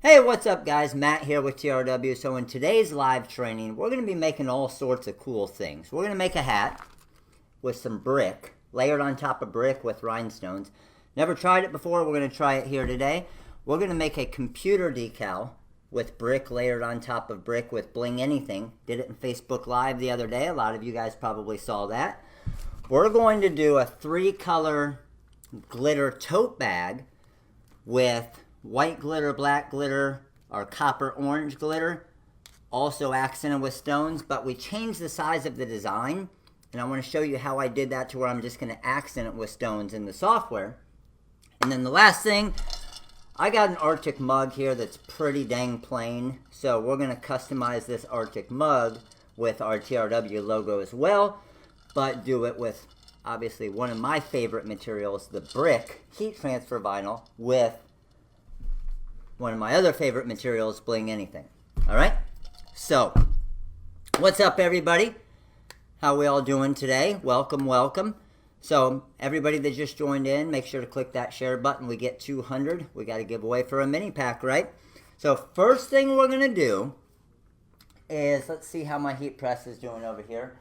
Hey, what's up guys? Matt here with TRW. So in today's live training, we're going to be making all sorts of cool things. We're going to make a hat with some brick, layered on top of brick with rhinestones. Never tried it before, we're going to try it here today. We're going to make a computer decal with brick layered on top of brick with bling anything. Did it in Facebook Live the other day. A lot of you guys probably saw that. We're going to do a 3-color glitter tote bag with white glitter, black glitter, or copper orange glitter, also accented with stones, but we changed the size of the design, and I want to show you how I did that to where I'm just going to accent it with stones in the software. And then the last thing, I got an Arctic mug here that's pretty dang plain, so we're going to customize this Arctic mug with our TRW logo as well, but do it with obviously one of my favorite materials, the brick heat transfer vinyl, with one of my other favorite materials, bling anything. Alright? So, what's up everybody? How we all doing today? Welcome, welcome. So, everybody that just joined in, make sure to click that share button. We get 200. We got to give away for a mini pack, right? So, first thing we're going to do is, let's see how my heat press is doing over here.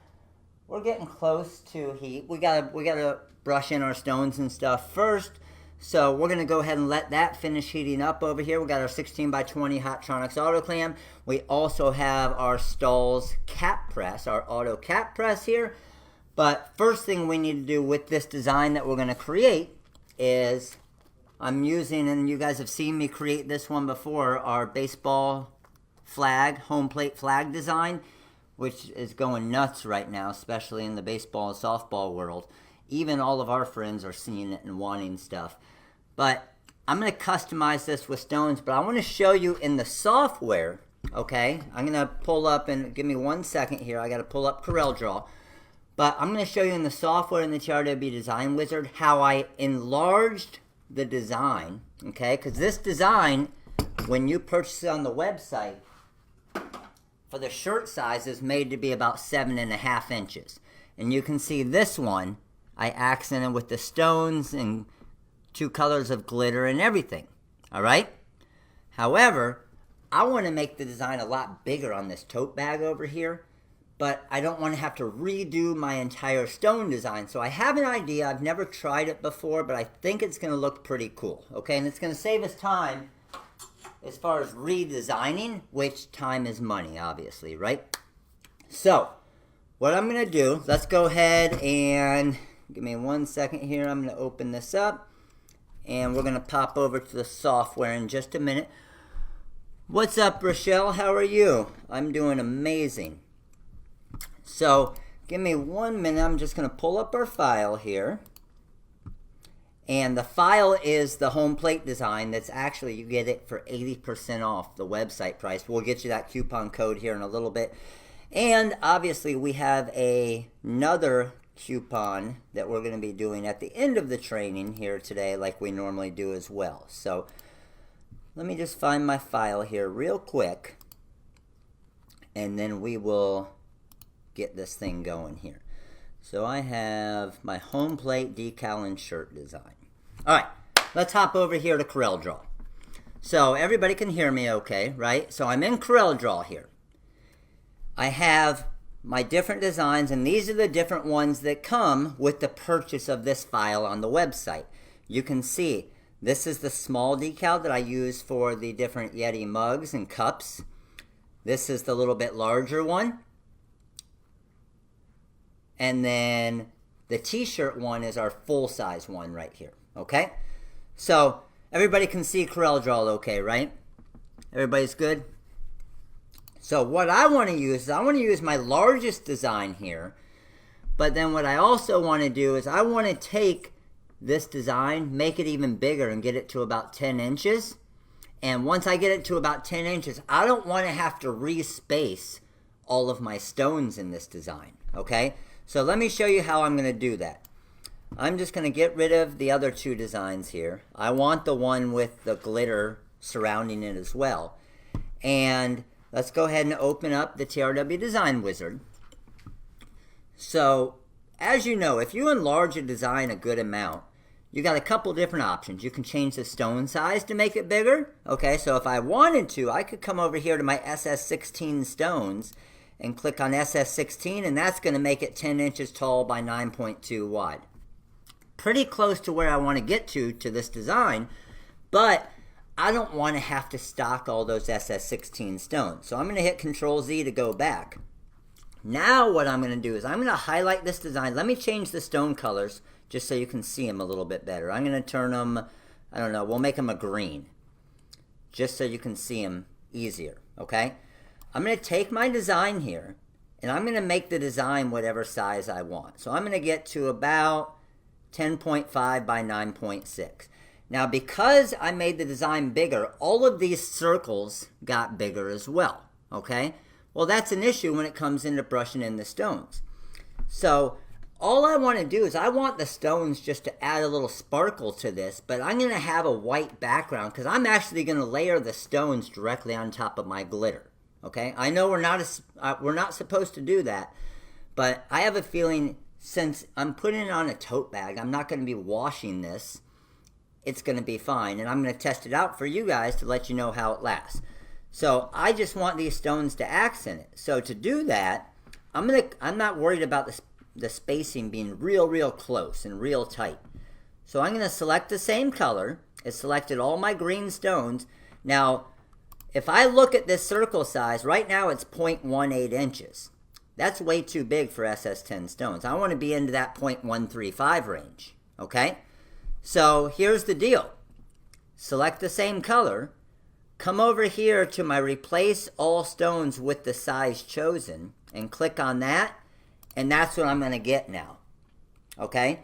We're getting close to heat. We gotta brush in our stones and stuff first. So we're going to go ahead and let that finish heating up over here. We got our 16x20 Hotronix autoclam. We also have our Stahl's cap press, our auto cap press here. But first thing we need to do with this design that we're going to create is, I'm using, and you guys have seen me create this one before, our baseball flag, home plate flag design, which is going nuts right now, especially in the baseball and softball world. Even all of our friends are seeing it and wanting stuff. But I'm going to customize this with stones, but I want to show you in the software, okay? I'm going to pull up, and give me 1 second here. I got to pull up CorelDRAW. But I'm going to show you in the software in the TRW Design Wizard how I enlarged the design, okay? Because this design, when you purchase it on the website, for the shirt size is made to be about 7.5 inches. And you can see this one, I accented with the stones and 2 colors of glitter and everything. Alright? However, I want to make the design a lot bigger on this tote bag over here, but I don't want to have to redo my entire stone design. So I have an idea. I've never tried it before, but I think it's going to look pretty cool. Okay? And it's going to save us time as far as redesigning, which time is money, obviously, right? So, what I'm going to do, let's go ahead and give me 1 second here. I'm going to open this up, and we're going to pop over to the software in just a minute. What's up, Rochelle? How are you? I'm doing amazing. So, give me 1 minute. I'm just going to pull up our file here. And the file is the home plate design. That's actually, you get it for 80% off the website price. We'll get you that coupon code here in a little bit. And obviously, we have another coupon that we're going to be doing at the end of the training here today, like we normally do as well. So let me just find my file here real quick, and then we will get this thing going here. So I have my home plate decal and shirt design. Alright, let's hop over here to CorelDRAW. So everybody can hear me okay, right? So I'm in CorelDRAW here. I have my different designs, and these are the different ones that come with the purchase of this file on the website. You can see this is the small decal that I use for the different Yeti mugs and cups. This is the little bit larger one. And then the t-shirt one is our full-size one right here, okay? So everybody can see CorelDRAW okay, right? Everybody's good? So what I want to use is I want to use my largest design here, but then what I also want to do is I want to take this design, make it even bigger and get it to about 10 inches. And once I get it to about 10 inches, I don't want to have to respace all of my stones in this design, okay? So let me show you how I'm going to do that. I'm just going to get rid of the other 2 designs here. I want the one with the glitter surrounding it as well. And let's go ahead and open up the TRW Design Wizard. So, as you know, if you enlarge a design a good amount, you got a couple different options. You can change the stone size to make it bigger. Okay, so if I wanted to, I could come over here to my SS16 stones and click on SS16, and that's going to make it 10 inches tall by 9.2 wide. Pretty close to where I want to get to this design, but I don't want to have to stock all those SS16 stones. So I'm going to hit Control Z to go back. Now what I'm going to do is I'm going to highlight this design. Let me change the stone colors just so you can see them a little bit better. I'm going to turn them, I don't know, we'll make them a green, just so you can see them easier, okay? I'm going to take my design here, and I'm going to make the design whatever size I want. So I'm going to get to about 10.5 by 9.6. Now, because I made the design bigger, all of these circles got bigger as well, okay? Well, that's an issue when it comes into brushing in the stones. So all I want to do is I want the stones just to add a little sparkle to this, but I'm going to have a white background because I'm actually going to layer the stones directly on top of my glitter. Okay, I know we're not supposed to do that, but I have a feeling since I'm putting it on a tote bag, I'm not going to be washing this. It's going to be fine, and I'm going to test it out for you guys to let you know how it lasts. So I just want these stones to accent it. So to do that, I'm not worried about the spacing being real close and real tight. So I'm going to select the same color. It selected all my green stones. Now, if I look at this circle size, right now it's 0.18 inches. That's way too big for SS10 stones. I want to be into that 0.135 range, okay? So here's the deal. Select the same color. Come over here to my Replace All Stones with the Size Chosen and click on that. And that's what I'm going to get now, okay?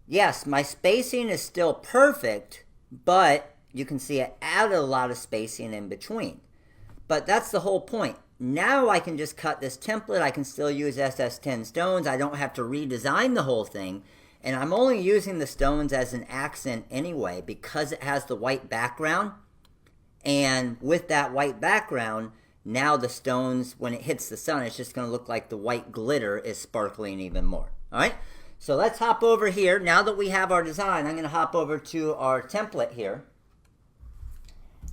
Yes, my spacing is still perfect, but you can see it added a lot of spacing in between. But that's the whole point. Now I can just cut this template. I can still use SS10 stones. I don't have to redesign the whole thing. And I'm only using the stones as an accent anyway because it has the white background. And with that white background, now the stones, when it hits the sun, it's just going to look like the white glitter is sparkling even more. All right, so let's hop over here. Now that we have our design, I'm going to hop over to our template here.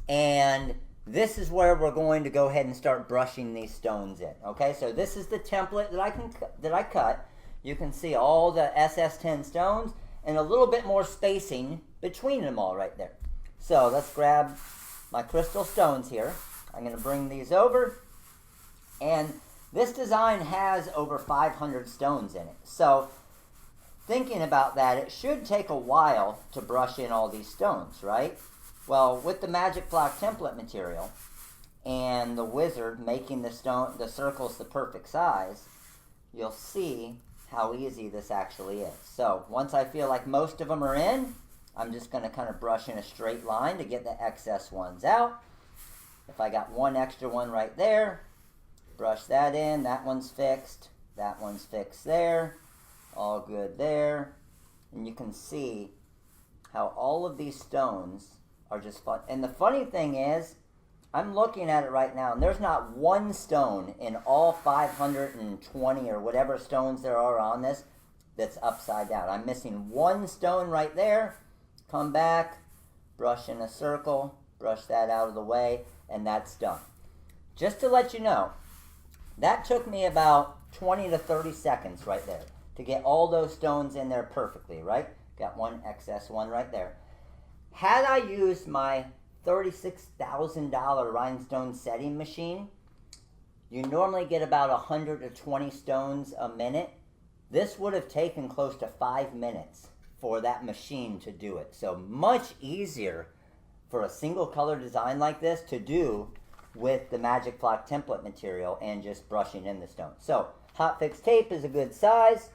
And this is where we're going to go ahead and start brushing these stones in. Okay, so this is the template that I cut. You can see all the SS10 stones and a little bit more spacing between them all right there. So let's grab my crystal stones here. I'm going to bring these over, and this design has over 500 stones in it. So thinking about that, it should take a while to brush in all these stones, right? Well, with the Magic Block template material and the wizard making the circles the perfect size, you'll see how easy this actually is. So once I feel like most of them are in, I'm just going to kind of brush in a straight line to get the excess ones out. If I got one extra one right there, brush that in. That one's fixed. That one's fixed there. All good there. And you can see how all of these stones are just fun. And the funny thing is, I'm looking at it right now, and there's not one stone in all 520 or whatever stones there are on this that's upside down. I'm missing one stone right there. Come back, brush in a circle, brush that out of the way, and that's done. Just to let you know, that took me about 20 to 30 seconds right there to get all those stones in there perfectly, right? Got one excess one right there. Had I used my $36,000 Rhinestone setting machine, you normally get about 120 stones a minute. This would have taken close to 5 minutes for that machine to do it. So much easier for a single color design like this to do with the Magic Block template material and just brushing in the stone. So hot fix tape is a good size.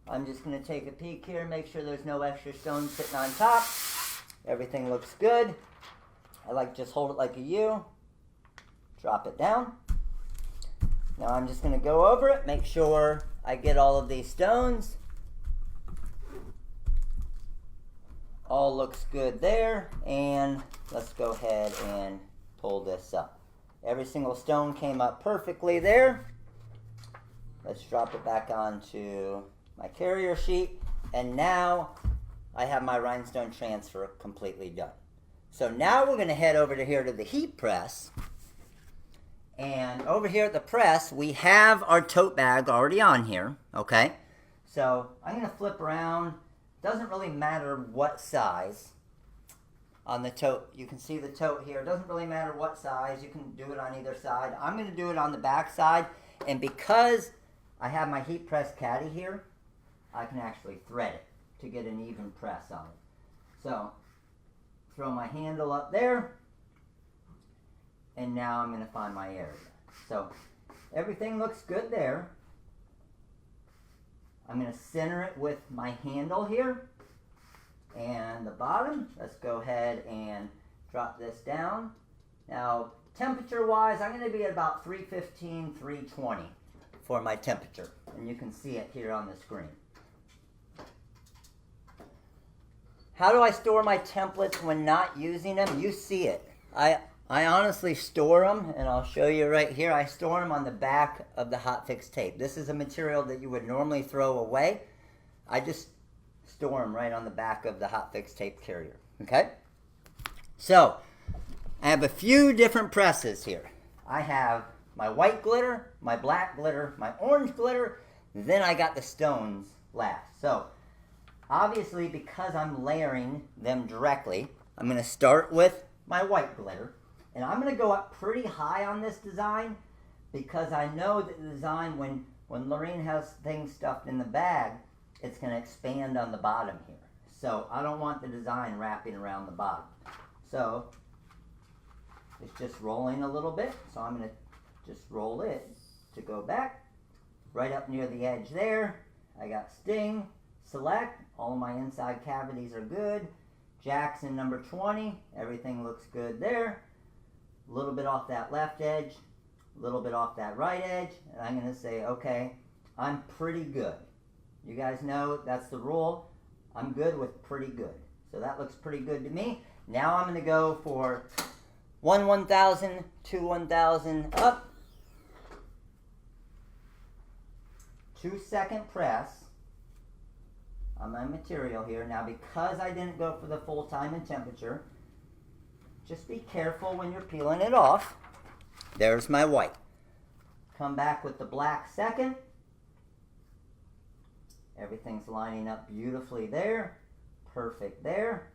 I'm just going to take a peek here, make sure there's no extra stones sitting on top. Everything looks good. I like just hold it like a U, drop it down. Now I'm just going to go over it, make sure I get all of these stones. All looks good there, and let's go ahead and pull this up. Every single stone came up perfectly there. Let's drop it back onto my carrier sheet, and now I have my rhinestone transfer completely done. So now we're going to head over to here to the heat press. And over here at the press, we have our tote bag already on here, okay? So I'm going to flip around. Doesn't really matter what size on the tote. You can see the tote here. It doesn't really matter what size. You can do it on either side. I'm going to do it on the back side. And because I have my heat press caddy here, I can actually thread it to get an even press on it. So throw my handle up there. And now I'm going to find my area. So everything looks good there. I'm going to center it with my handle here. And the bottom, let's go ahead and drop this down. Now, temperature-wise, I'm going to be at about 315, 320 for my temperature. And you can see it here on the screen. How do I store my templates when not using them? You see it. I honestly store them, and I'll show you right here. I store them on the back of the hotfix tape. This is a material that you would normally throw away. I just store them right on the back of the hotfix tape carrier, okay? So, I have a few different presses here. I have my white glitter, my black glitter, my orange glitter, then I got the stones last. So, obviously, because I'm layering them directly, I'm going to start with my white glitter. And I'm going to go up pretty high on this design because I know that the design, when Lorene has things stuffed in the bag, it's going to expand on the bottom here. So I don't want the design wrapping around the bottom. So it's just rolling a little bit. So I'm going to just roll it to go back. Right up near the edge there, I got sting, select. All of my inside cavities are good. Jackson number 20, everything looks good there. A little bit off that left edge, a little bit off that right edge, and I'm going to say, okay, I'm pretty good. You guys know that's the rule. I'm good with pretty good. So that looks pretty good to me. Now I'm going to go for 1 1,000, 2 1,000 up, 2-second press on my material here. Now because I didn't go for the full time and temperature, just be careful when you're peeling it off. There's my white. Come back with the black second. Everything's lining up beautifully there. Perfect there.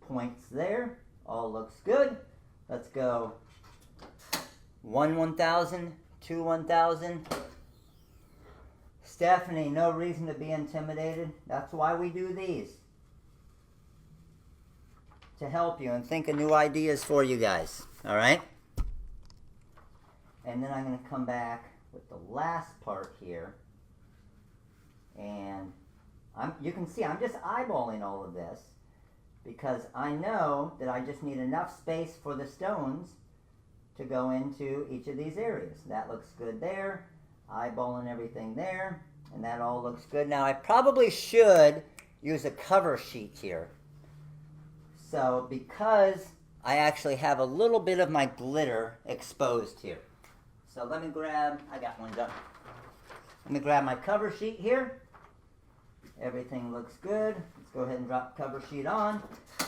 Points there. All looks good. Let's go 1 1,000, 2 1,000. Stephanie, no reason to be intimidated. That's why we do these. To help you and think of new ideas for you guys. Alright? And then I'm going to come back with the last part here. And you can see I'm just eyeballing all of this because I know that I just need enough space for the stones to go into each of these areas. That looks good there. Eyeballing everything there. And that all looks good. Now I probably should use a cover sheet here. So because I actually have a little bit of my glitter exposed here. So let me grab, I got one done. Let me grab my cover sheet here. Everything looks good. Let's go ahead and drop cover sheet on.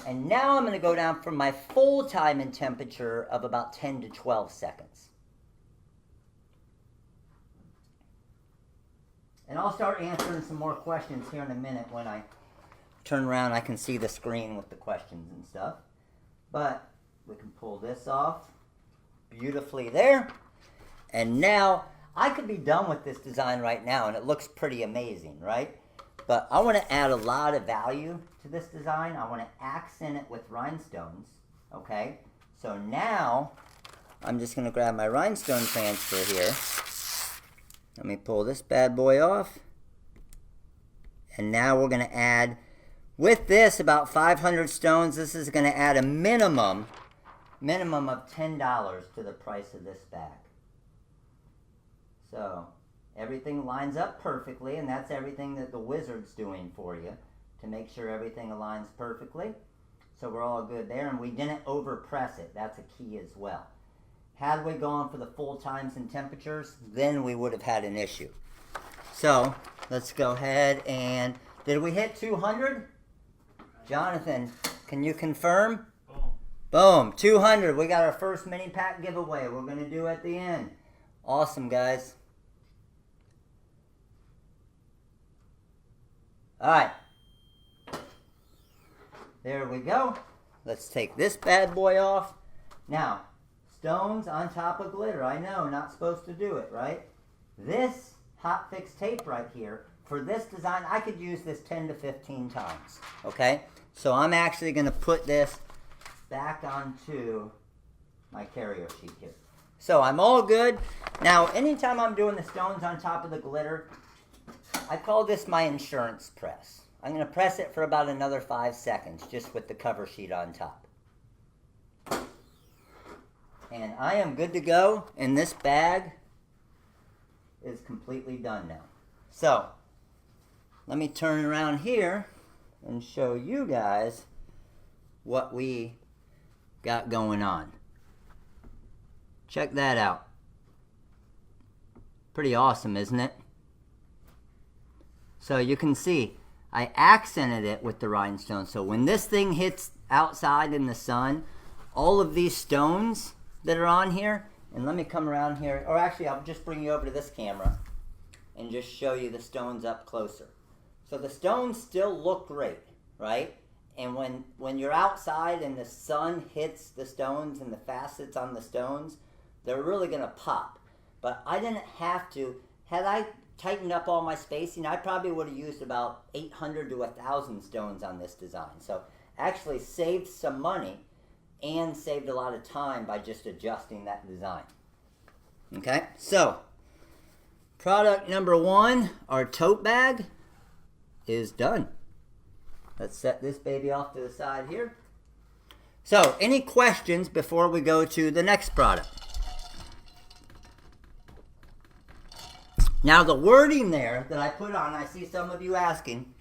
And now I'm going to go down from my full time and temperature of about 10 to 12 seconds. And I'll start answering some more questions here in a minute. When I turn around, I can see the screen with the questions and stuff. But we can pull this off beautifully there. And now I could be done with this design right now and it looks pretty amazing, right? But I want to add a lot of value to this design. I want to accent it with rhinestones, okay? So now I'm just going to grab my rhinestone transfer here. Let me pull this bad boy off. And now we're going to add, with this, about 500 stones. This is going to add a minimum of $10 to the price of this bag. So everything lines up perfectly, and that's everything that the wizard's doing for you to make sure everything aligns perfectly. So we're all good there, and we didn't overpress it. That's a key as well. Had we gone for the full times and temperatures, then we would have had an issue. So let's go ahead and, did we hit 200? Jonathan, can you confirm? Boom, 200. We got our first mini pack giveaway we're going to do at the end. Awesome, guys. All right. There we go. Let's take this bad boy off. Now, stones on top of glitter. I know, not supposed to do it, right? This hot fix tape right here, for this design, I could use this 10 to 15 times, okay? So I'm actually going to put this back onto my carrier sheet here. So I'm all good. Now, anytime I'm doing the stones on top of the glitter, I call this my insurance press. I'm going to press it for about another 5 seconds, just with the cover sheet on top. And I am good to go, and this bag is completely done now. So, let me turn around here and show you guys what we got going on. Check that out. Pretty awesome, isn't it? So you can see, I accented it with the rhinestone. So when this thing hits outside in the sun, all of these stones that are on here, and let me come around here, or actually I'll just bring you over to this camera and just show you the stones up closer. So the stones still look great, right? And when you're outside and the sun hits the stones and the facets on the stones, they're really gonna pop. But I didn't have to. Had I tightened up all my spacing, I probably would have used about 800 to 1,000 stones on this design. So actually saved some money and saved a lot of time by just adjusting that design. Okay, so product number 1, our tote bag, is done. Let's set this baby off to the side here. So, any questions before we go to the next product? Now, the wording there that I put on, I see some of you asking,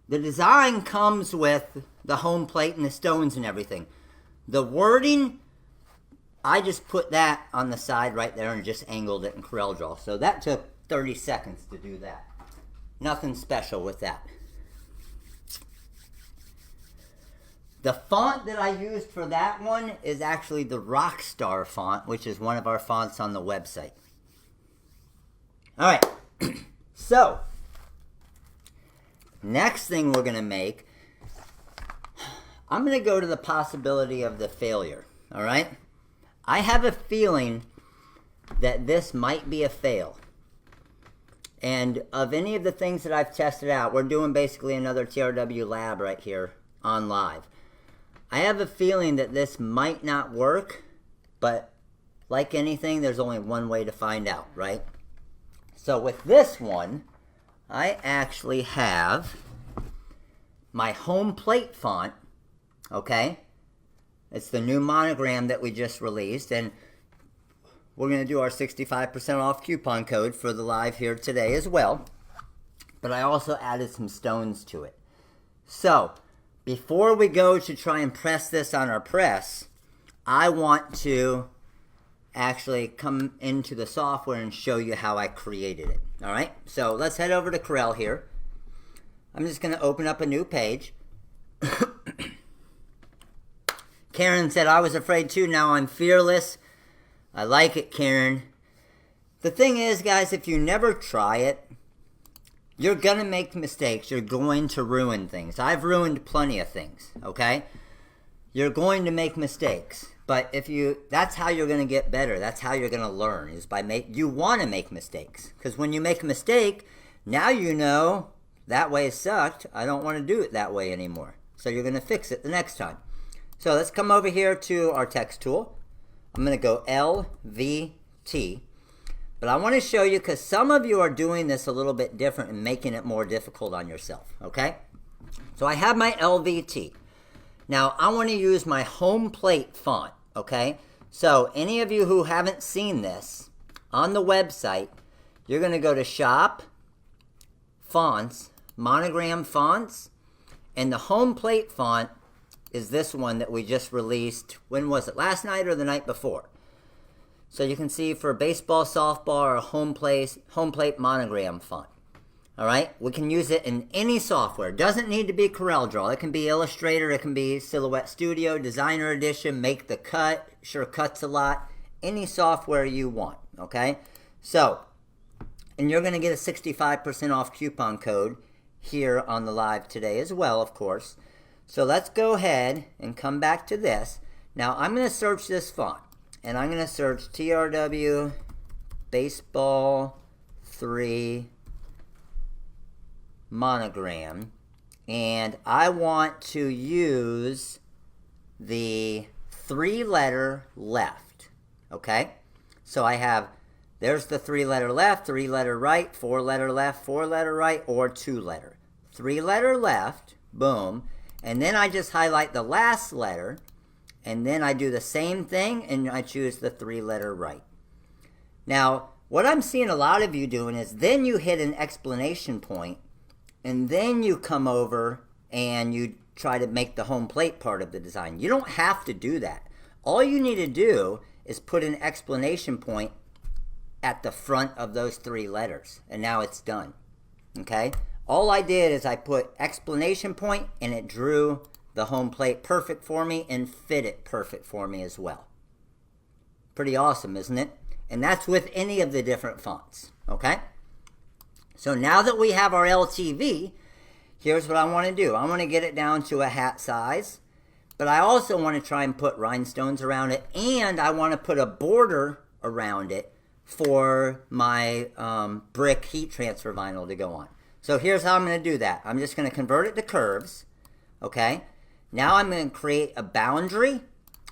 the design comes with the home plate and the stones and everything. The wording, I just put that on the side right there and just angled it in Corel Draw. So that took 30 seconds to do that. Nothing special with that. The font that I used for that one is actually the Rockstar font, which is one of our fonts on the website. All right, so next thing we're going to make, I'm going to go to the possibility of the failure, all right? I have a feeling that this might be a fail. And of any of the things that I've tested out, we're doing basically another TRW lab right here on live. I have a feeling that this might not work, but like anything, there's only one way to find out, right? So with this one, I actually have my home plate font, okay? It's the new Monogram that we just released, and we're going to do our 65% off coupon code for the live here today as well. But I also added some stones to it. So, before we go to try and press this on our press, I want to actually come into the software and show you how I created it. All right, so let's head over to Corel here. I'm just going to open up a new page. Karen said, I was afraid too, now I'm fearless. I like it, Karen. The thing is, guys, if you never try it, you're going to make mistakes. You're going to ruin things. I've ruined plenty of things, okay? You're going to make mistakes. But if that's how you're going to get better. That's how you're going to learn, is by you want to make mistakes. Because when you make a mistake, now you know that way sucked. I don't want to do it that way anymore. So you're going to fix it the next time. So let's come over here to our text tool. I'm going to go LVT. But I want to show you, because some of you are doing this a little bit different and making it more difficult on yourself, okay? So I have my LVT. Now, I want to use my home plate font, okay? So any of you who haven't seen this, on the website, you're going to go to Shop, Fonts, Monogram Fonts, and the home plate font is this one that we just released. When was it? Last night or the night before? So you can see for baseball, softball, or home plate Monogram font. All right, we can use it in any software. It doesn't need to be CorelDRAW. It can be Illustrator, it can be Silhouette Studio, Designer Edition, Make the Cut, Sure Cuts a Lot, any software you want, okay? So, and you're going to get a 65% off coupon code here on the live today as well, of course. So let's go ahead and come back to this. Now, I'm going to search this font, and I'm going to search TRW Baseball 3 Monogram, and I want to use the 3-letter left, okay? So I have, there's the 3-letter left, 3-letter right, 4-letter left, 4-letter right, or 2-letter. 3-letter left, boom, and then I just highlight the last letter, and then I do the same thing, and I choose the 3-letter right. Now, what I'm seeing a lot of you doing is then you hit an exclamation point, and then you come over and you try to make the home plate part of the design. You don't have to do that. All you need to do is put an exclamation point at the front of those 3 letters, and now it's done, okay? All I did is I put exclamation point, and it drew the home plate perfect for me and fit it perfect for me as well. Pretty awesome, isn't it? And that's with any of the different fonts, okay? So now that we have our LTV, here's what I want to do. I want to get it down to a hat size, but I also want to try and put rhinestones around it, and I want to put a border around it for my brick heat transfer vinyl to go on. So here's how I'm going to do that. I'm just going to convert it to curves, okay? Now I'm going to create a boundary.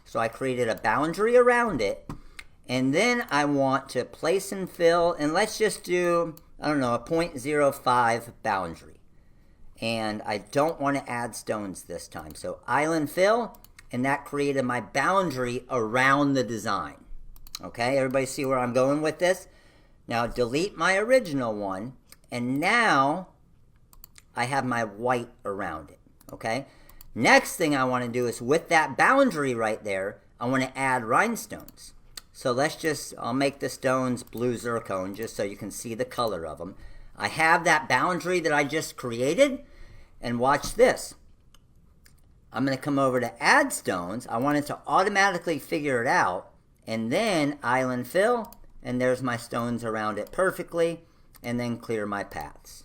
So I created a boundary around it, and then I want to place and fill, and let's just do, I don't know, a 0.05 boundary. And I don't want to add stones this time. So island fill, and that created my boundary around the design. Okay, everybody see where I'm going with this? Now delete my original one, and now I have my white around it. Okay, next thing I want to do is with that boundary right there, I want to add rhinestones. So let's just, I'll make the stones blue zircon just so you can see the color of them. I have that boundary that I just created, and watch this. I'm going to come over to add stones. I want it to automatically figure it out, and then island fill, and there's my stones around it perfectly, and then clear my paths.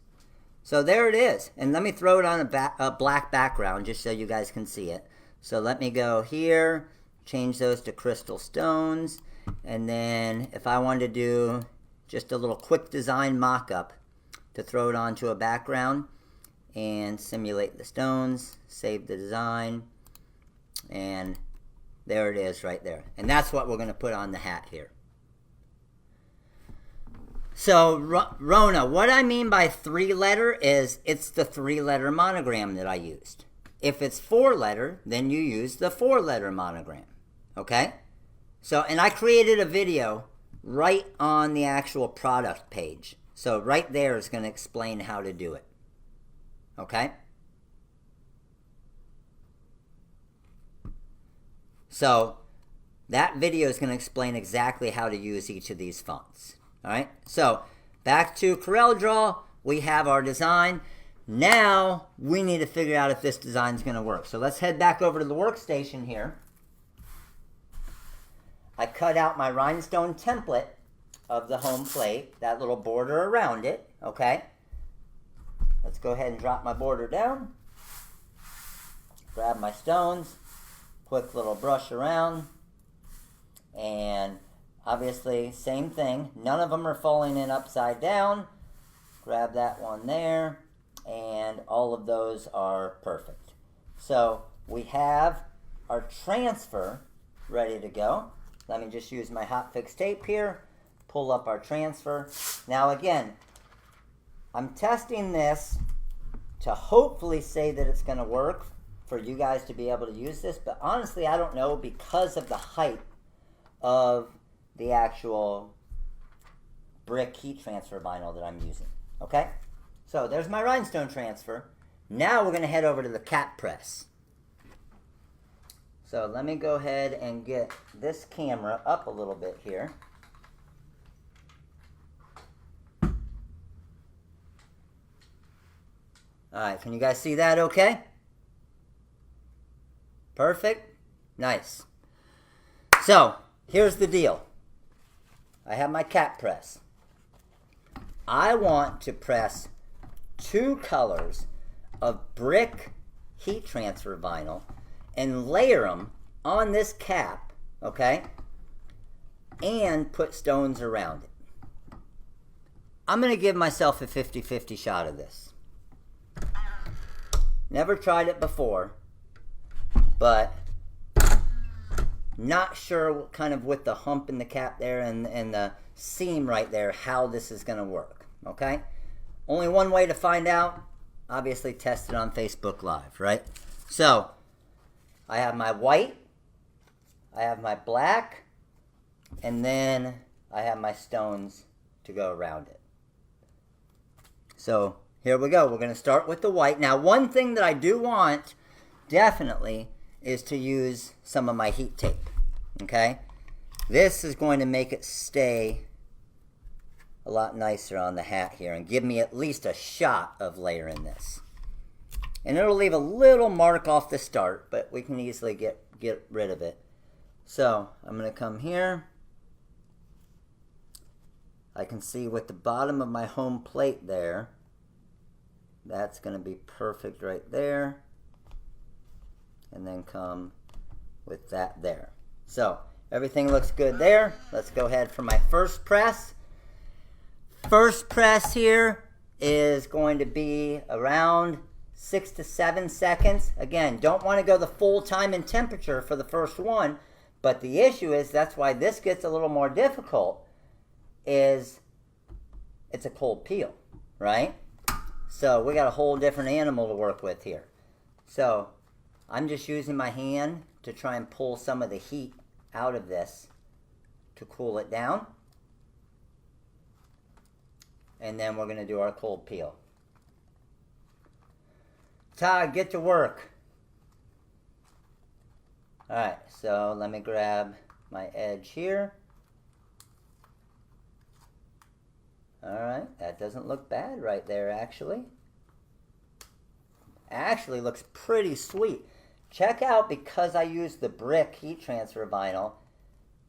So there it is, and let me throw it on a black background just so you guys can see it. So let me go here, change those to crystal stones, and then if I wanted to do just a little quick design mock-up to throw it onto a background and simulate the stones, save the design, and there it is right there. And that's what we're going to put on the hat here. So Rona, what I mean by 3-letter is it's the 3-letter monogram that I used. If it's 4-letter, then you use the 4-letter monogram, okay? So, and I created a video right on the actual product page. So right there is going to explain how to do it. Okay? So that video is going to explain exactly how to use each of these fonts. All right? So back to CorelDRAW, we have our design. Now we need to figure out if this design is going to work. So let's head back over to the workstation here. I cut out my rhinestone template of the home plate, that little border around it, okay? Let's go ahead and drop my border down. Grab my stones, quick little brush around, and obviously same thing. None of them are falling in upside down. Grab that one there, and all of those are perfect. So we have our transfer ready to go. Let me just use my hot fix tape here, pull up our transfer. Now again, I'm testing this to hopefully say that it's going to work for you guys to be able to use this, but honestly I don't know because of the height of the actual brick heat transfer vinyl that I'm using. Okay, so there's my rhinestone transfer. Now we're going to head over to the cap press. So let me go ahead and get this camera up a little bit here. Alright, can you guys see that okay? Perfect. Nice. So, here's the deal. I have my cap press. I want to press 2 colors of brick heat transfer vinyl and layer them on this cap, okay? And put stones around it. I'm going to give myself a 50-50 shot of this. Never tried it before, but not sure kind of with the hump in the cap there and the seam right there how this is going to work, okay? Only one way to find out, obviously test it on Facebook Live, right? So, I have my white, I have my black, and then I have my stones to go around it. So, here we go. We're going to start with the white. Now, one thing that I do want, definitely, is to use some of my heat tape, okay? This is going to make it stay a lot nicer on the hat here and give me at least a shot of layering this. And it'll leave a little mark off the start, but we can easily get rid of it. So, I'm going to come here. I can see with the bottom of my home plate there, that's going to be perfect right there. And then come with that there. So, everything looks good there. Let's go ahead for my first press. First press here is going to be around 6 to 7 seconds. Again, don't want to go the full time and temperature for the first one, but the issue is, that's why this gets a little more difficult, is it's a cold peel, right? So we got a whole different animal to work with here. So I'm just using my hand to try and pull some of the heat out of this to cool it down. And then we're going to do our cold peel. Todd, get to work. Alright, so let me grab my edge here. Alright, that doesn't look bad right there, actually. Actually looks pretty sweet. Check out, because I used the brick heat transfer vinyl,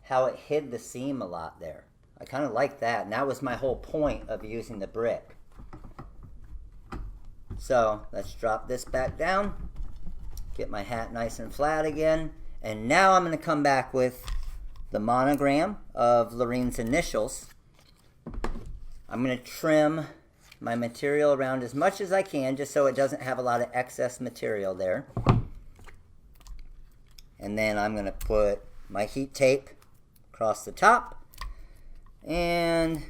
how it hid the seam a lot there. I kind of like that, and that was my whole point of using the brick. So, let's drop this back down. Get my hat nice and flat again. And now I'm going to come back with the monogram of Lorene's initials. I'm going to trim my material around as much as I can, just so it doesn't have a lot of excess material there. And then I'm going to put my heat tape across the top and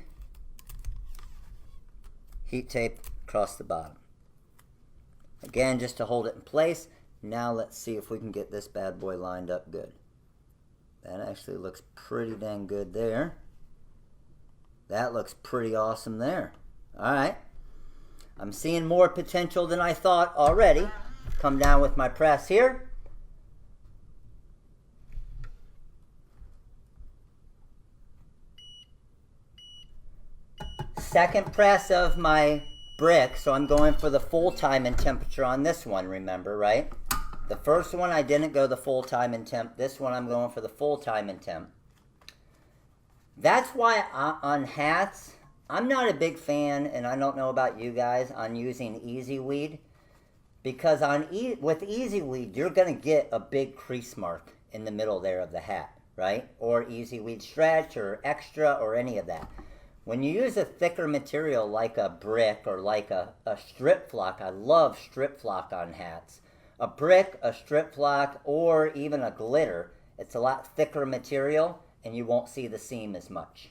heat tape across the bottom. Again, just to hold it in place. Now let's see if we can get this bad boy lined up good. That actually looks pretty dang good there. That looks pretty awesome there. Alright. I'm seeing more potential than I thought already. Come down with my press here. Second press of my brick, so I'm going for the full time and temperature on this one, remember, right? The first one I didn't go the full time and temp. This one I'm going for the full time and temp. That's why on hats, I'm not a big fan, and I don't know about you guys, on using Easy Weed. Because with Easy Weed, you're going to get a big crease mark in the middle there of the hat, right? Or Easy Weed Stretch or Extra or any of that. When you use a thicker material like a brick or like a strip flock, I love strip flock on hats. A brick, a strip flock, or even a glitter, it's a lot thicker material and you won't see the seam as much.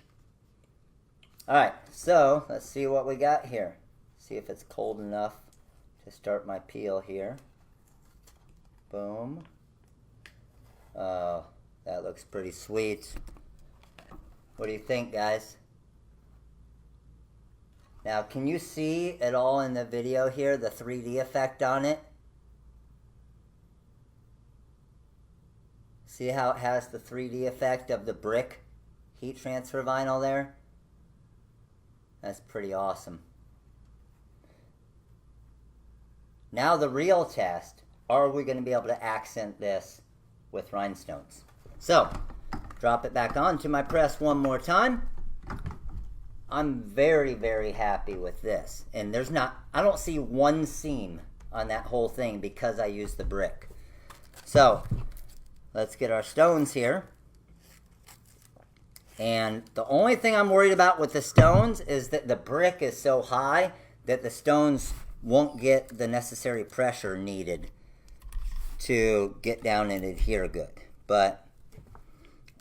Alright, so let's see what we got here. See if it's cold enough to start my peel here. Boom. Oh, that looks pretty sweet. What do you think, guys? Now, can you see at all in the video here the 3D effect on it? See how it has the 3D effect of the brick heat transfer vinyl there? That's pretty awesome. Now the real test, are we going to be able to accent this with rhinestones? So, drop it back onto my press one more time. I'm very, very happy with this. And there's not, I don't see one seam on that whole thing because I used the brick. So, let's get our stones here. And the only thing I'm worried about with the stones is that the brick is so high that the stones won't get the necessary pressure needed to get down and adhere good. But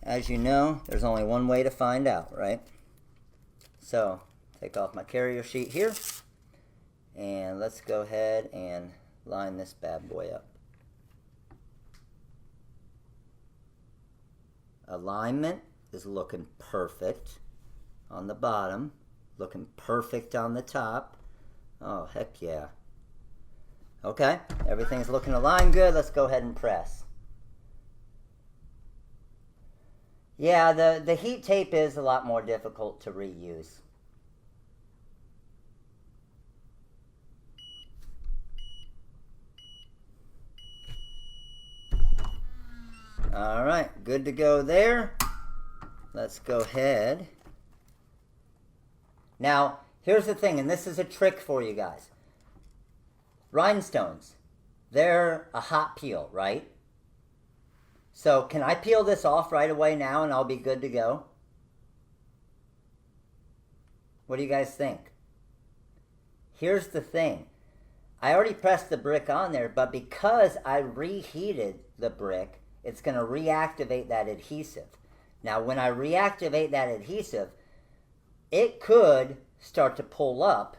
as you know, there's only one way to find out, right? So take off my carrier sheet here, and let's go ahead and line this bad boy up. Alignment is looking perfect on the bottom, looking perfect on the top. Oh, heck yeah. Okay, everything's looking aligned good. Let's go ahead and press. Yeah, the heat tape is a lot more difficult to reuse. All right, good to go there. Let's go ahead. Now, here's the thing, and this is a trick for you guys. Rhinestones, they're a hot peel, right? So can I peel this off right away now and I'll be good to go? What do you guys think? Here's the thing. I already pressed the brick on there, but because I reheated the brick, it's going to reactivate that adhesive. Now, when I reactivate that adhesive, it could start to pull up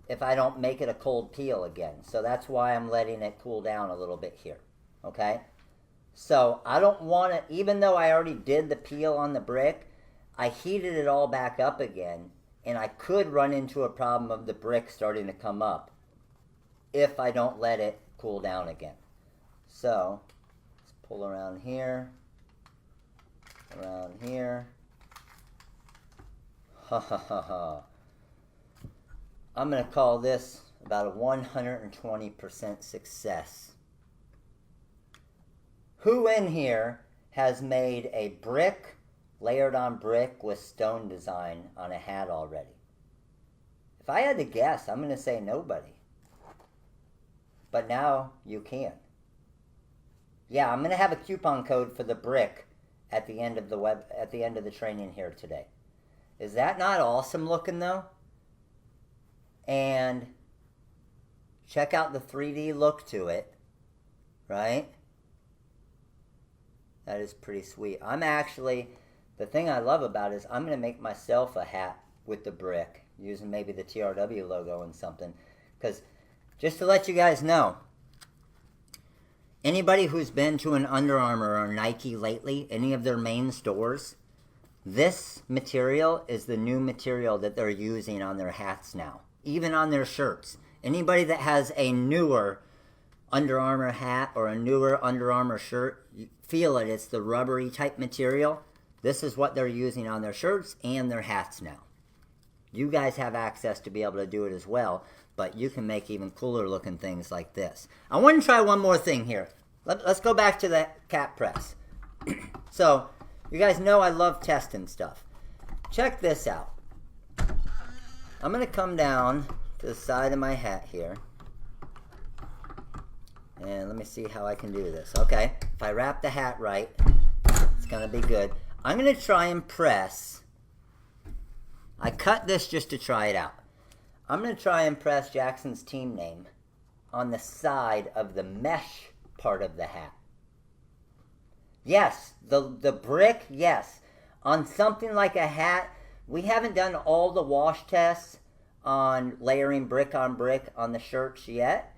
if I don't make it a cold peel again. So that's why I'm letting it cool down a little bit here, okay? So I don't want to, even though I already did the peel on the brick, I heated it all back up again, and I could run into a problem of the brick starting to come up if I don't let it cool down again. So let's pull around here, around here. Ha ha ha ha. I'm going to call this about a 120% success. Who in here has made a brick, layered on brick with stone design on a hat already? If I had to guess, I'm going to say nobody. But now you can. Yeah, I'm going to have a coupon code for the brick at the end of the training here today. Is that not awesome looking though? And check out the 3D look to it, right? That is pretty sweet. The thing I love about it is I'm going to make myself a hat with the brick, using maybe the TRW logo and something. Because, just to let you guys know, anybody who's been to an Under Armour or Nike lately, any of their main stores, this material is the new material that they're using on their hats now. Even on their shirts. Anybody that has a newer Under Armour hat or a newer Under Armour shirt, you feel it. It's the rubbery type material. This is what they're using on their shirts and their hats now. You guys have access to be able to do it as well, but you can make even cooler looking things like this. I want to try one more thing here. Let's go back to the cap press. So, you guys know I love testing stuff. Check this out. I'm going to come down to the side of my hat here. And let me see how I can do this. Okay, if I wrap the hat right, it's going to be good. I'm going to try and press. I cut this just to try it out. I'm going to try and press Jackson's team name on the side of the mesh part of the hat. Yes, the brick, yes. On something like a hat, we haven't done all the wash tests on layering brick on the shirts yet,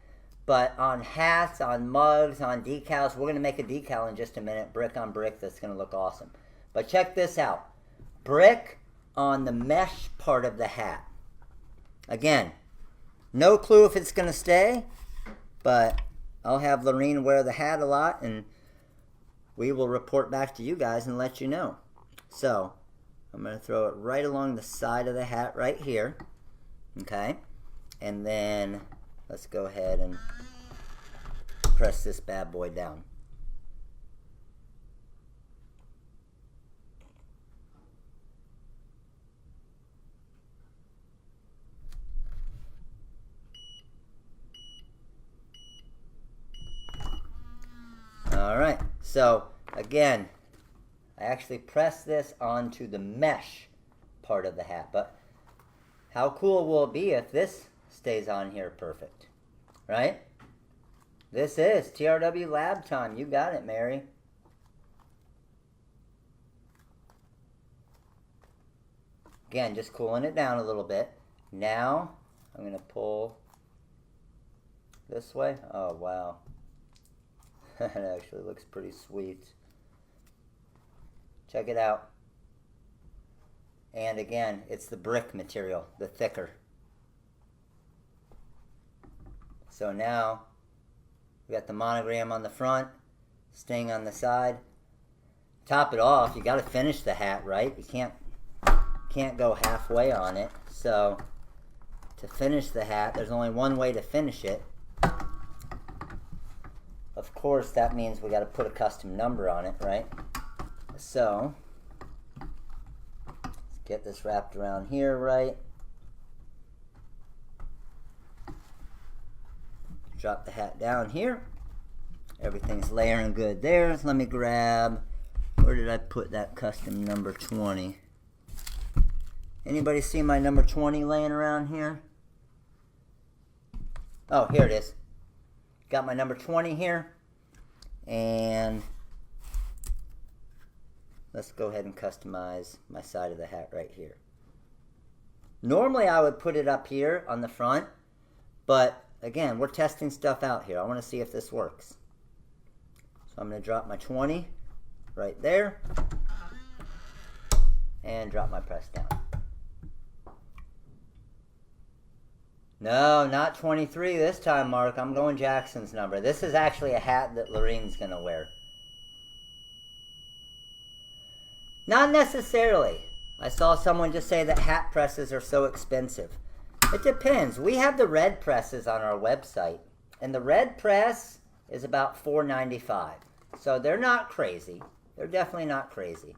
but on hats, on mugs, on decals, we're going to make a decal in just a minute, brick on brick, that's going to look awesome. But check this out. Brick on the mesh part of the hat. Again, no clue if it's going to stay, but I'll have Lorene wear the hat a lot, and we will report back to you guys and let you know. So, I'm going to throw it right along the side of the hat right here. Okay? And then let's go ahead and press this bad boy down. Alright, so again, I actually press this onto the mesh part of the hat, but how cool will it be if this stays on here perfect, right? This is TRW lab time. You got it, Mary. Again, just cooling it down a little bit. Now, I'm going to pull this way. Oh, wow. That actually looks pretty sweet. Check it out. And again, it's the brick material, the thicker. So now, we got the monogram on the front, sting on the side. Top it off, you got to finish the hat, right? You can't go halfway on it. So, to finish the hat, there's only one way to finish it. Of course, that means we got to put a custom number on it, right? So, let's get this wrapped around here, right? Drop the hat down here. Everything's layering good there. So let me grab, where did I put that custom number 20? Anybody see my number 20 laying around here? Oh, here it is. Got my number 20 here, and let's go ahead and customize my side of the hat right here. Normally I would put it up here on the front, but again, we're testing stuff out here. I want to see if this works. So I'm going to drop my 20 right there, and drop my press down. No, not 23 this time, Mark. I'm going Jackson's number. This is actually a hat that Lorene's going to wear. Not necessarily. I saw someone just say that hat presses are so expensive. It depends. We have the red presses on our website, and the red press is about $4.95. So they're not crazy. They're definitely not crazy.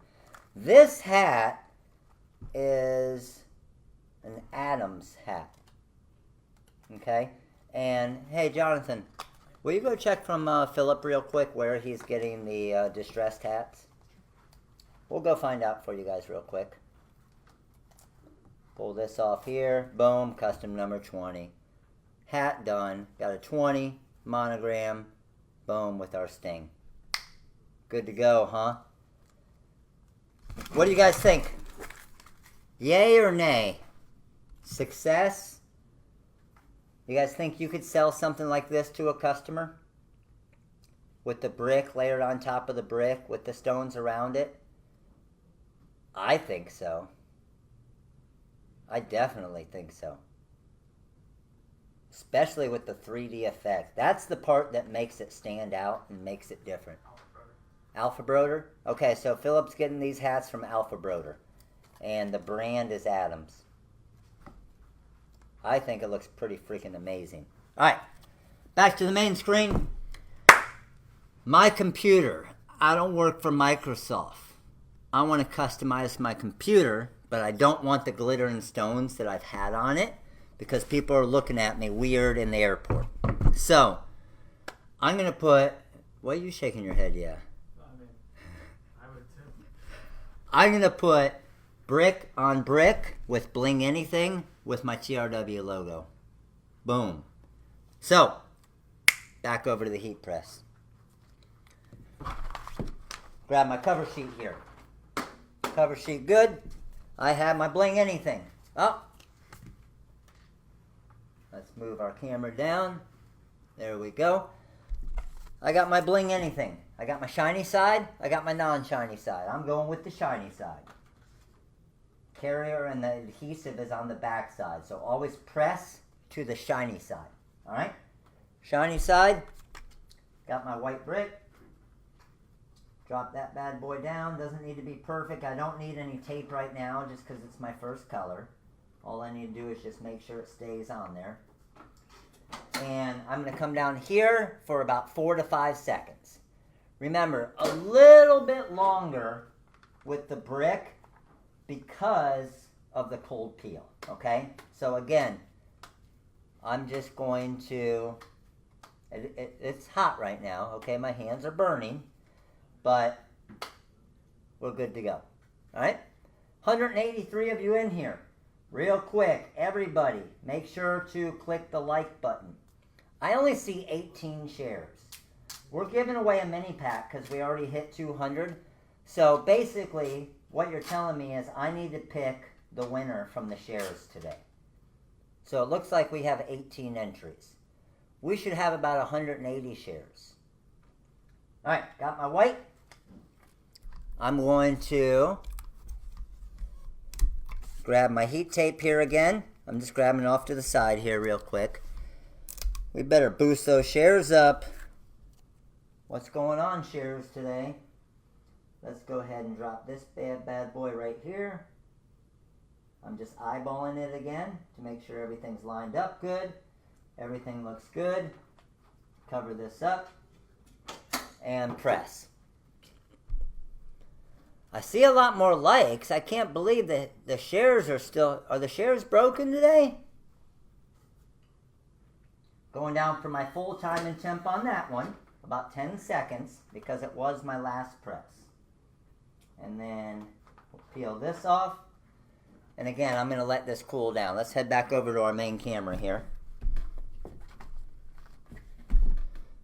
This hat is an Adams hat. Okay, and hey, Jonathan, will you go check from Philip real quick where he's getting the distressed hats? We'll go find out for you guys real quick. Pull this off here. Boom, custom number 20. Hat done. Got a 20 monogram. Boom, with our sting. Good to go, huh? What do you guys think? Yay or nay? Success? You guys think you could sell something like this to a customer? With the brick layered on top of the brick with the stones around it? I think so. I definitely think so. Especially with the 3D effect. That's the part that makes it stand out and makes it different. Alpha Broder? Okay, so Philip's getting these hats from Alpha Broder. And the brand is Adams. I think it looks pretty freaking amazing. Alright, back to the main screen. My computer. I don't work for Microsoft. I want to customize my computer, but I don't want the glitter and stones that I've had on it because people are looking at me weird in the airport. So, I'm going to put... Why are you shaking your head, yeah? I mean, I would too. I'm going to put brick on brick with bling anything with my TRW logo. Boom. So, back over to the heat press. Grab my cover sheet here. Cover sheet good. I have my bling anything. Oh. Let's move our camera down. There we go. I got my bling anything. I got my shiny side. I got my non-shiny side. I'm going with the shiny side. Carrier and the adhesive is on the back side. So always press to the shiny side. Alright? Shiny side. Got my white brick. Drop that bad boy down. Doesn't need to be perfect. I don't need any tape right now just because it's my first color. All I need to do is just make sure it stays on there. I'm going to come down here for about 4 to 5 seconds. Remember, a little bit longer with the brick because of the cold peel, okay? So again, I'm just going to, it's hot right now, okay? My hands are burning, but we're good to go, all right? 183 of you in here. Real quick, everybody, make sure to click the like button. I only see 18 shares. We're giving away a mini pack because we already hit 200. So basically, what you're telling me is I need to pick the winner from the shares today. So it looks like we have 18 entries. We should have about 180 shares. All right, got my white. I'm going to grab my heat tape here again. I'm just grabbing it off to the side here real quick. We better boost those shares up. What's going on, shares, today? Let's go ahead and drop this bad boy right here. I'm just eyeballing it again to make sure everything's lined up good. Everything looks good. Cover this up and press. I see a lot more likes. I can't believe that the shares are still... Are the shares broken today? Going down for my full time and temp on that one. About 10 seconds because it was my last press. And then we'll peel this off. And again, I'm going to let this cool down. Let's head back over to our main camera here.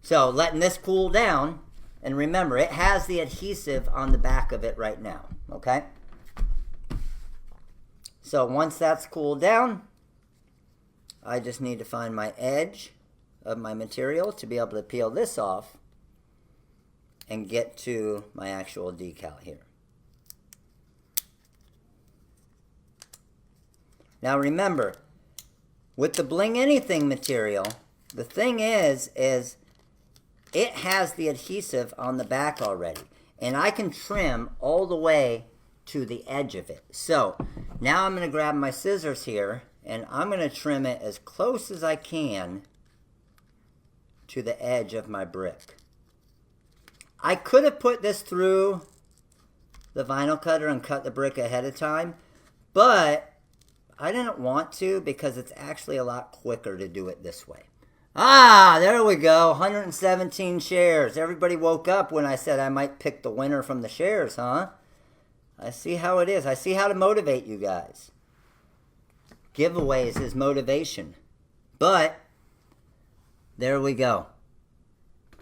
So, letting this cool down. And remember, it has the adhesive on the back of it right now, okay? So once that's cooled down, I just need to find my edge of my material to be able to peel this off and get to my actual decal here. Now remember, with the Bling Anything material, the thing is it has the adhesive on the back already. And I can trim all the way to the edge of it. So now I'm going to grab my scissors here and I'm going to trim it as close as I can to the edge of my brick. I could have put this through the vinyl cutter and cut the brick ahead of time, but I didn't want to because it's actually a lot quicker to do it this way. Ah, there we go. 117 shares. Everybody woke up when I said I might pick the winner from the shares, huh? I see how it is. I see how to motivate you guys. Giveaways is motivation. But, there we go.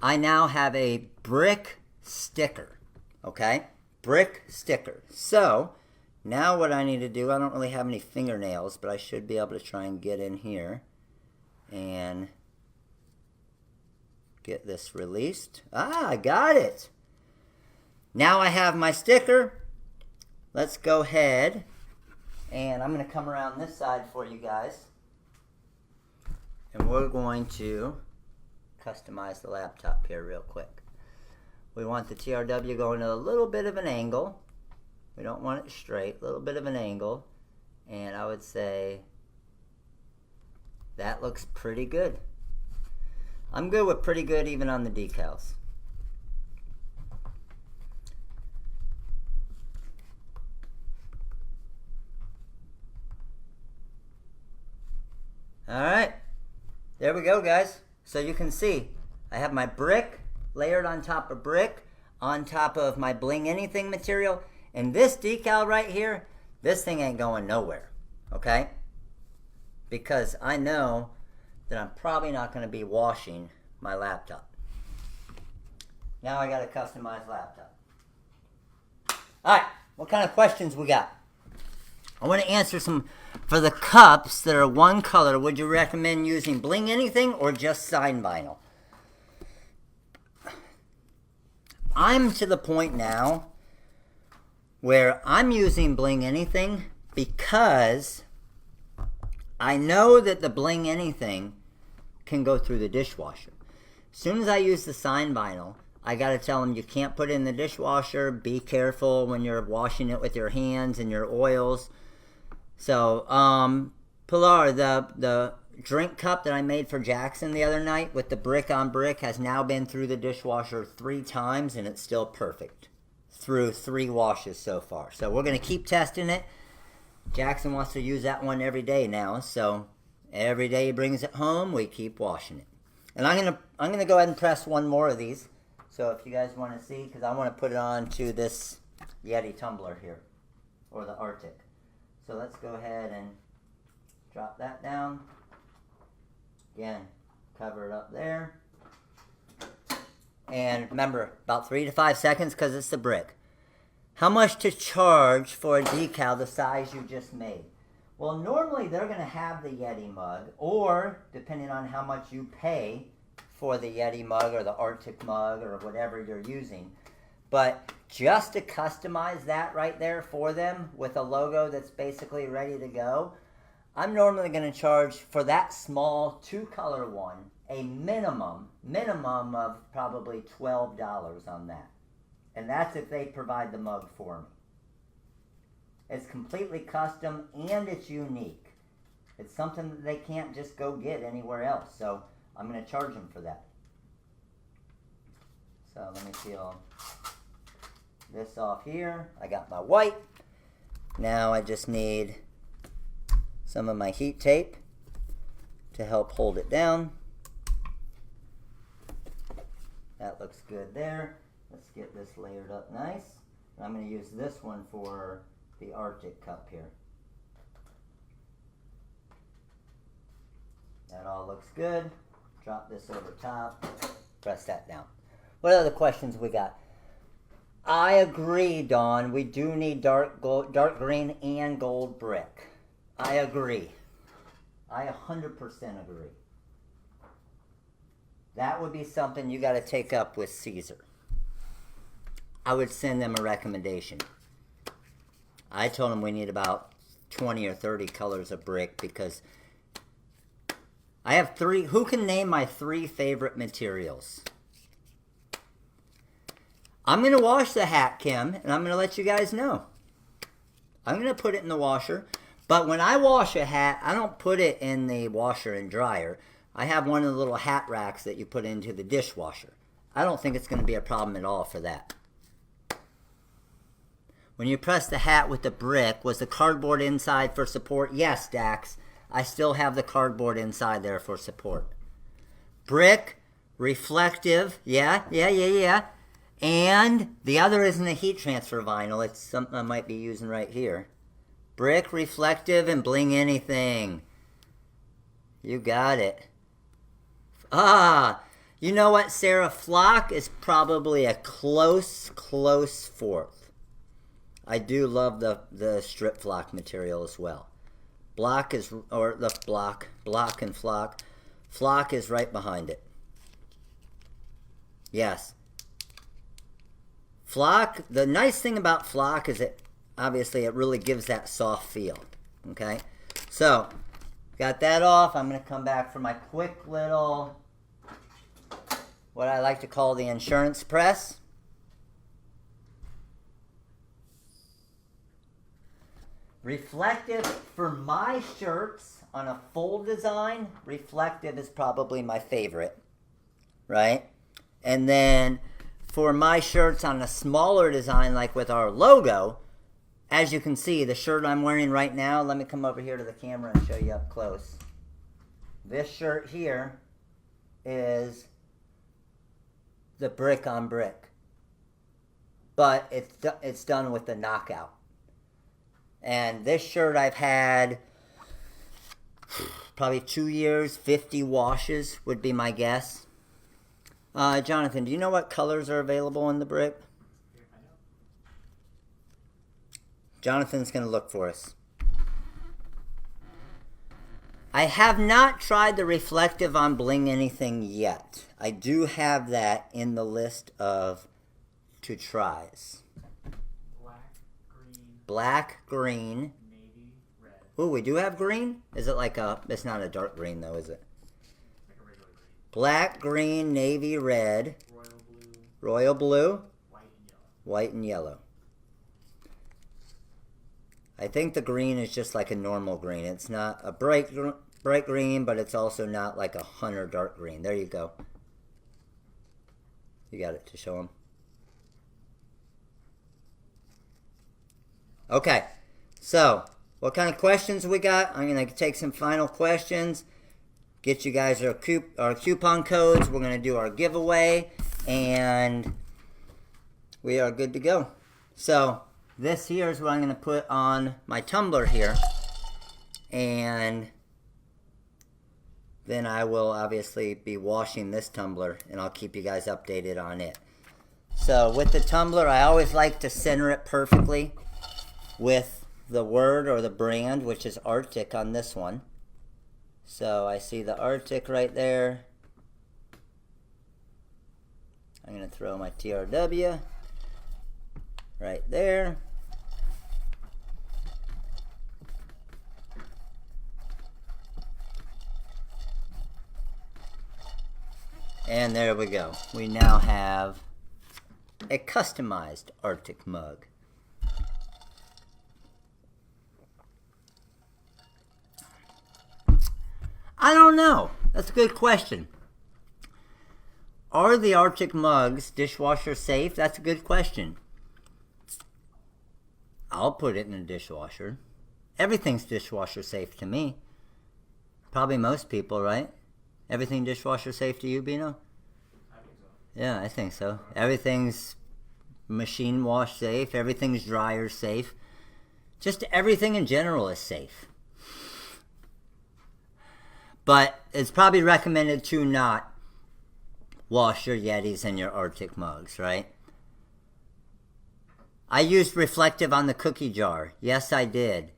I now have a brick sticker. Okay? Brick sticker. So, now what I need to do, I don't really have any fingernails, but I should be able to try and get in here and get this released. Ah, I got it. Now I have my sticker. Let's go ahead and I'm going to come around this side for you guys. And we're going to customize the laptop here real quick. We want the TRW going at a little bit of an angle. We don't want it straight, a little bit of an angle. And I would say that looks pretty good. I'm good with pretty good even on the decals. Alright, there we go guys. So you can see, I have my brick layered on top of brick, on top of my Bling Anything material, and this decal right here, this thing ain't going nowhere, okay? Because I know that I'm probably not going to be washing my laptop. Now I got a customized laptop. Alright, what kind of questions we got? I want to answer some. For the cups that are one color, would you recommend using Bling Anything or just sign vinyl? I'm to the point now where I'm using Bling Anything because I know that the Bling Anything can go through the dishwasher. As soon as I use the sign vinyl, I got to tell them you can't put it in the dishwasher. Be careful when you're washing it with your hands and your oils. So, Pilar, the drink cup that I made for Jackson the other night with the brick on brick has now been through the dishwasher 3 times and it's still perfect. Through 3 washes so far. So we're going to keep testing it. Jackson wants to use that one every day now, so every day he brings it home, we keep washing it. And I'm gonna go ahead and press one more of these. So if you guys want to see, because I want to put it on to this Yeti tumbler here, or the Arctic. So let's go ahead and drop that down. Again, cover it up there. And remember, about 3 to 5 seconds because it's the brick. How much to charge for a decal the size you just made? Well, normally they're going to have the Yeti mug, or depending on how much you pay for the Yeti mug or the Arctic mug or whatever you're using. But just to customize that right there for them with a logo that's basically ready to go, I'm normally going to charge for that small 2-color one a minimum of probably $12 on that. And that's if they provide the mug for me. It's completely custom and it's unique. It's something that they can't just go get anywhere else. So I'm going to charge them for that. So let me peel this off here. I got my white. Now I just need some of my heat tape to help hold it down. That looks good there. Let's get this layered up nice. I'm going to use this one for the Arctic cup here. That all looks good. Drop this over top. Press that down. What other questions we got? I agree, Dawn. We do need dark green and gold brick. I agree. I 100% agree. That would be something you got to take up with Siser. I would send them a recommendation. I told them we need about 20 or 30 colors of brick because I have 3. Who can name my 3 favorite materials? I'm going to wash the hat, Kim, and I'm going to let you guys know. I'm going to put it in the washer. But when I wash a hat, I don't put it in the washer and dryer. I have one of the little hat racks that you put into the dishwasher. I don't think it's going to be a problem at all for that. When you press the hat with the brick, was the cardboard inside for support? Yes, Dax. I still have the cardboard inside there for support. Brick, reflective, yeah. And the other isn't a heat transfer vinyl. It's something I might be using right here. Brick, reflective, and bling anything. You got it. You know what, Sarah? Flock is probably a close fourth. I do love the strip flock material as well. Block and flock. Flock is right behind it. Yes. Flock, the nice thing about flock is it really gives that soft feel. Okay? So, got that off. I'm going to come back for my quick little, what I like to call the insurance press. Reflective for my shirts on a full design, reflective is probably my favorite, right? And then for my shirts on a smaller design, like with our logo, as you can see, the shirt I'm wearing right now, let me come over here to the camera and show you up close. This shirt here is the brick on brick, but it's done with the knockout. And this shirt I've had probably 2 years, 50 washes would be my guess. Jonathan, do you know what colors are available in the brick? Jonathan's going to look for us. I have not tried the reflective on bling anything yet. I do have that in the list of to tries. Black, green. Navy, red. Ooh, we do have green? Is it like it's not a dark green though, is it? Like a regular green. Black, green, navy, red. Royal blue. White and yellow. I think the green is just like a normal green. It's not a bright green. bright green, but it's also not like a hunter dark green. There you go. You got it to show them. Okay, so what kind of questions we got? I'm going to take some final questions, get you guys our coupon codes. We're going to do our giveaway, and we are good to go. So this here is what I'm going to put on my tumbler here, and then I will obviously be washing this tumbler, and I'll keep you guys updated on it. So with the tumbler, I always like to center it perfectly with the word or the brand, which is Arctic on this one. So I see the Arctic right there. I'm going to throw my TRW right there. And there we go. We now have a customized Arctic mug. I don't know. That's a good question. Are the Arctic mugs dishwasher safe? That's a good question. I'll put it in a dishwasher. Everything's dishwasher safe to me. Probably most people, right? Everything dishwasher safe to you, Bino? I think so. Yeah, I think so. Everything's machine wash safe. Everything's dryer safe. Just everything in general is safe. But it's probably recommended to not wash your Yetis and your Arctic mugs, right? I used reflective on the cookie jar. Yes, I did.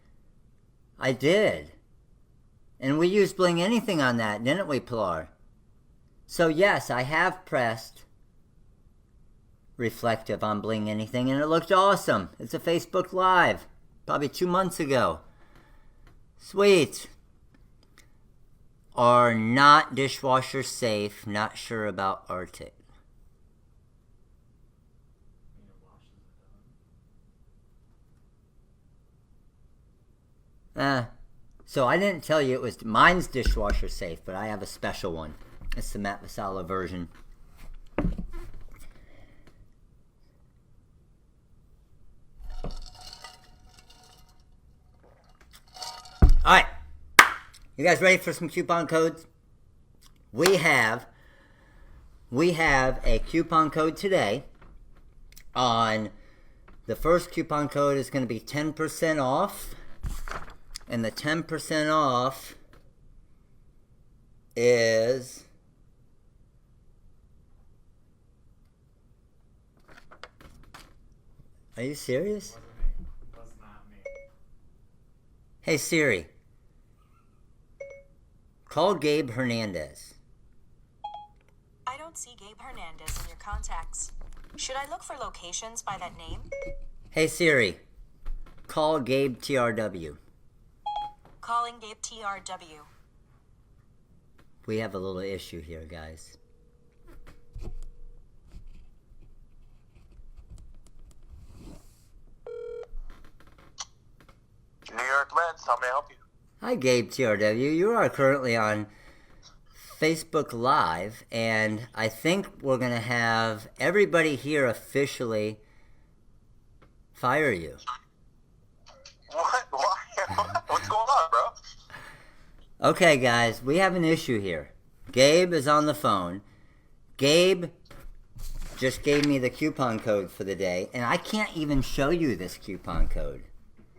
I did. And we used Bling Anything on that, didn't we, Pilar? So yes, I have pressed reflective on Bling Anything, and it looked awesome. It's a Facebook Live, probably 2 months ago. Sweet. Are not dishwasher safe. Not sure about Arctic. So I didn't tell you it was mine's dishwasher safe, but I have a special one. It's the Matt Vasala version. All right. You guys ready for some coupon codes? We have a coupon code today on the first coupon code is going to be 10% off, and the 10% off is Are you serious? Was not me. Hey Siri, call Gabe Hernandez. I don't see Gabe Hernandez in your contacts. Should I look for locations by that name? Hey Siri, call Gabe TRW. Calling Gabe TRW. We have a little issue here, guys. New York Mets, how may I help you? Hi Gabe TRW, you are currently on Facebook Live, and I think we're going to have everybody here officially fire you. What? Why? What's going on, bro? Okay guys, we have an issue here. Gabe is on the phone. Gabe just gave me the coupon code for the day, and I can't even show you this coupon code.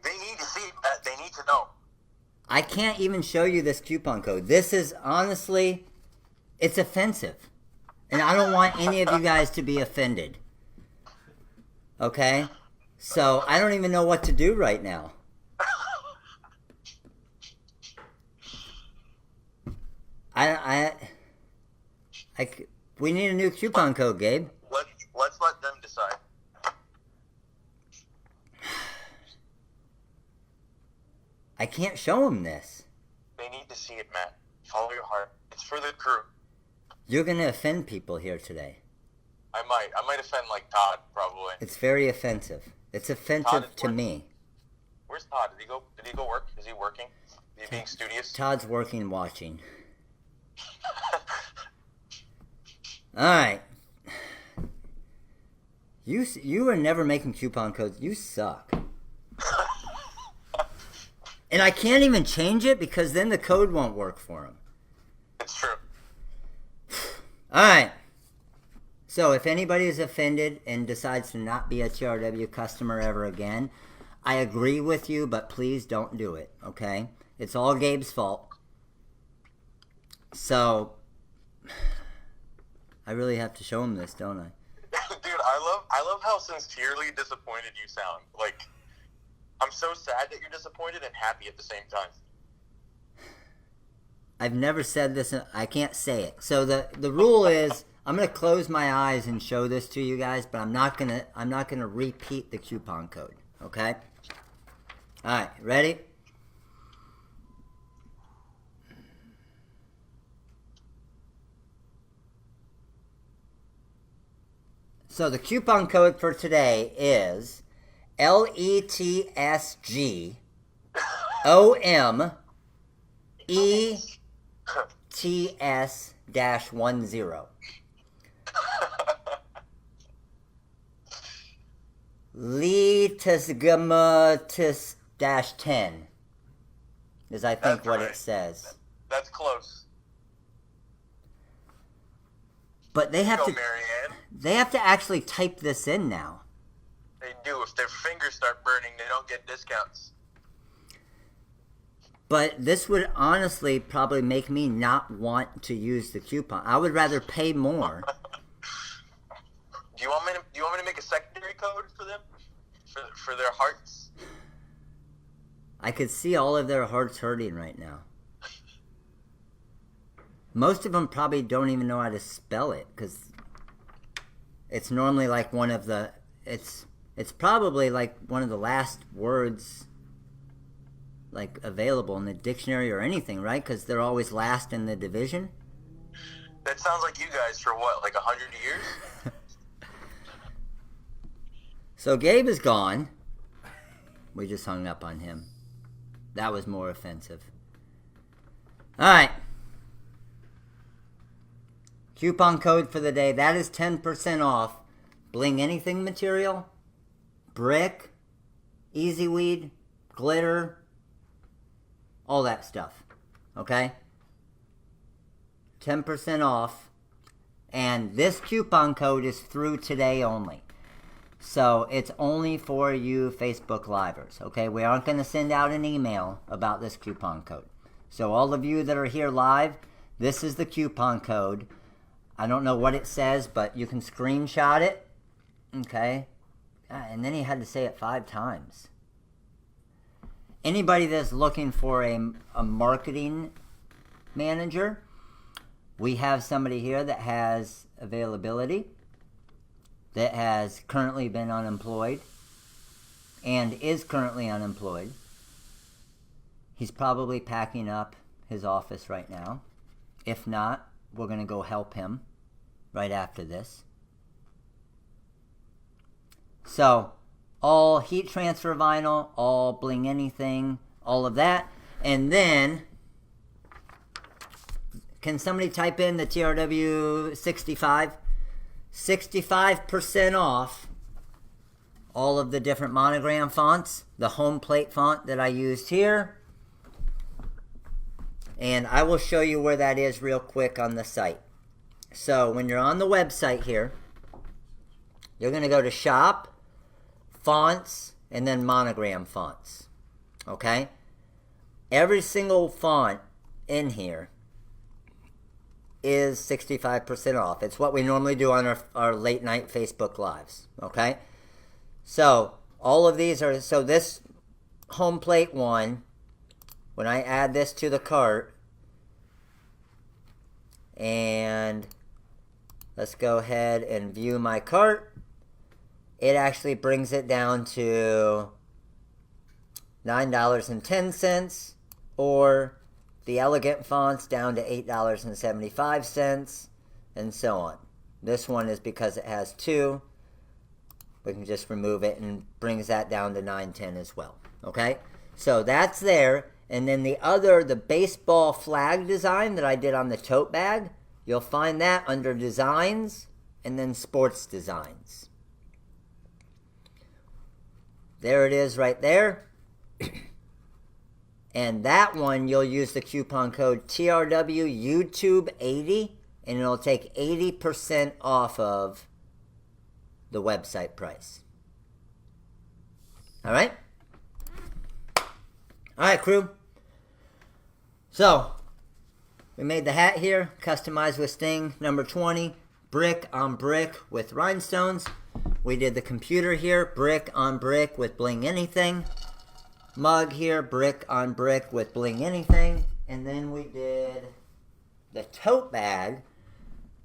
They need to see it. They need to know. I can't even show you this coupon code. This is honestly, it's offensive. And I don't want any of you guys to be offended. Okay? So I don't even know what to do right now. We need a new coupon code, Gabe. Let's let them decide. I can't show them this. They need to see it, Matt. Follow your heart. It's for the crew. You're going to offend people here today. I might offend like Todd, probably. It's very offensive. It's offensive to me. Where's Todd? Did he go work? Is he working? You being studious? Todd's working, watching. Alright. You are never making coupon codes. You suck. And I can't even change it because then the code won't work for him. It's true. Alright. So if anybody is offended and decides to not be a TRW customer ever again, I agree with you, but please don't do it, okay? It's all Gabe's fault. So, I really have to show him this, don't I? Dude, I love how sincerely disappointed you sound. Like, I'm so sad that you're disappointed and happy at the same time. I've never said this. I can't say it. So the rule is I'm gonna close my eyes and show this to you guys, but I'm not gonna repeat the coupon code. Okay. All right. Ready? So the coupon code for today is LETSGOMETS-10. Letasgamatis-10 is, I think, That's what right. it says. That's close. But they have Go, to Marianne. they have to actually type this in now. They do. If their fingers start burning, they don't get discounts. But this would honestly probably make me not want to use the coupon. I would rather pay more. Do you want me to make a secondary code for them? For their hearts? I could see all of their hearts hurting right now. Most of them probably don't even know how to spell it because it's normally like one of the it's probably like one of the last words like available in the dictionary or anything, right? Because they're always last in the division. That sounds like you guys for what, like 100 years? So Gabe is gone. We just hung up on him. That was more offensive. All right. Coupon code for the day. That is 10% off. Bling anything material. Brick. Easy weed. Glitter. All that stuff. Okay? 10% off. And this coupon code is through today only. So it's only for you Facebook Livers. Okay? We aren't going to send out an email about this coupon code. So all of you that are here live, this is the coupon code. I don't know what it says, but you can screenshot it. Okay? And then he had to say it 5 times. Anybody that's looking for a marketing manager, we have somebody here that has availability, that has currently been unemployed, and is currently unemployed. He's probably packing up his office right now. If not, we're going to go help him right after this. So, all heat transfer vinyl, all bling anything, all of that. And then, can somebody type in the TRW 65? 65% off all of the different Monogram fonts. The home plate font that I used here. And I will show you where that is real quick on the site. So when you're on the website here, you're going to go to Shop, Fonts, and then Monogram Fonts. Okay? Every single font in here is 65% off. It's what we normally do on our late night Facebook Lives. Okay? So all of these are, so this home plate one, when I add this to the cart, and let's go ahead and view my cart, it actually brings it down to $9.10, or the elegant fonts down to $8.75, and so on. This one is because it has 2. We can just remove it and brings that down to $9.10 as well. Okay? So that's there. And then the baseball flag design that I did on the tote bag, you'll find that under designs and then sports designs. There it is right there. And that one, you'll use the coupon code TRWYouTube80, and it'll take 80% off of the website price. All right? All right, crew. So, we made the hat here, customized with Sting, number 20, brick on brick with rhinestones. We did the computer here, brick on brick with bling anything. Mug here, brick on brick with bling anything. And then we did the tote bag,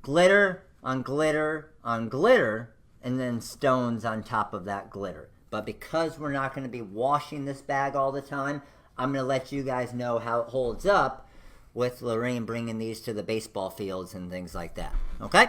glitter on glitter on glitter, and then stones on top of that glitter. But because we're not going to be washing this bag all the time, I'm going to let you guys know how it holds up with Lorraine bringing these to the baseball fields and things like that. Okay?